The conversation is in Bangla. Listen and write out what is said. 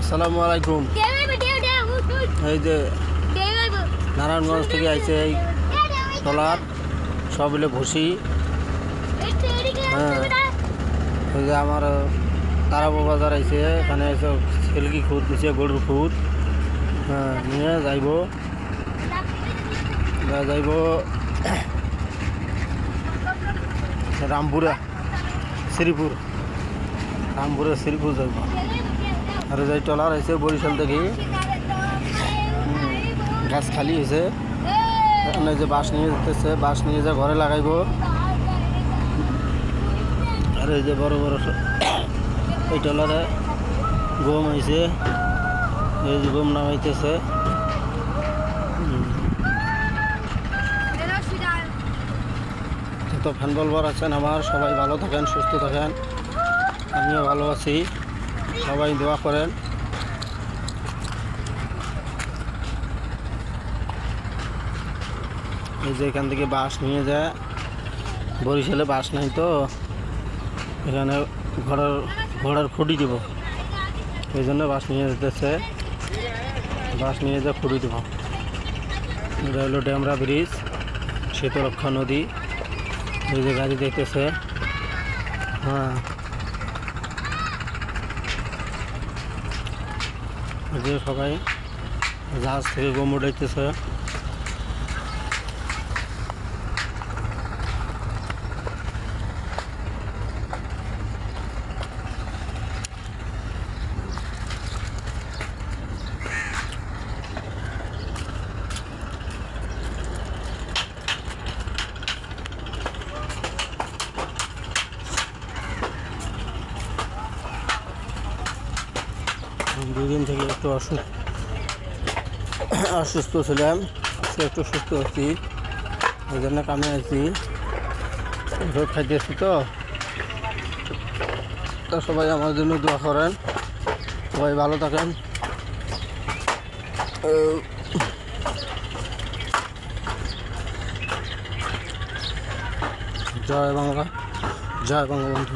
আসসালামু আলাইকুম। এই যে নারায়ণগঞ্জ থেকে আইছে এই ট্রলার সব মিলে ভুসি। হ্যাঁ, ওই যে আমার তারাবো বাজার আইছে, এখানে এসে সেলকি খুদ দিছে, গরুর খুদ। হ্যাঁ, নিয়ে যাইব রামপুরা শ্রীপুর, শ্রীপুর যাইব। আর যে ট্রলার আছে বরিশাল থেকে, গাছ খালি হয়েছে, এখানে যে বাঁশ নিয়ে যেতেছে, বাঁশ নিয়ে যে ঘরে লাগাইব। আর এই যে বড় বড় এই ট্রলারে গম আইছে, এই যে গম নামাইতেছে। যত ফ্যান বলবার আছেন আমার, সবাই ভালো থাকেন, সুস্থ থাকেন। আমিও ভালো আছি, সবাই দোয়া করেন। এই যে এখান থেকে বাঁশ নিয়ে যায়, বরিশালে বাঁশ নাই তো, এখানে ঘোড়ার খুঁটি দিব, এই জন্য বাঁশ নিয়ে যেতেছে, বাঁশ নিয়ে যা খুঁটি দিব। এটা হলো ডেমরা ব্রিজ, শীতরক্ষা নদী। এই যে গাড়ি দেখতেছে। হ্যাঁ, যে সবাই জাহাজ থেকে গম উঠাইতেছে। দুদিন থেকে একটু অসুস্থ ছিলাম, একটু সুস্থ আছি, এই জন্য কামে আছি, ওষুধ খাইতেছি। তো সবাই আমার জন্য দোয়া করেন, সবাই ভালো থাকেন। জয় বাংলা, জয় বঙ্গবন্ধু।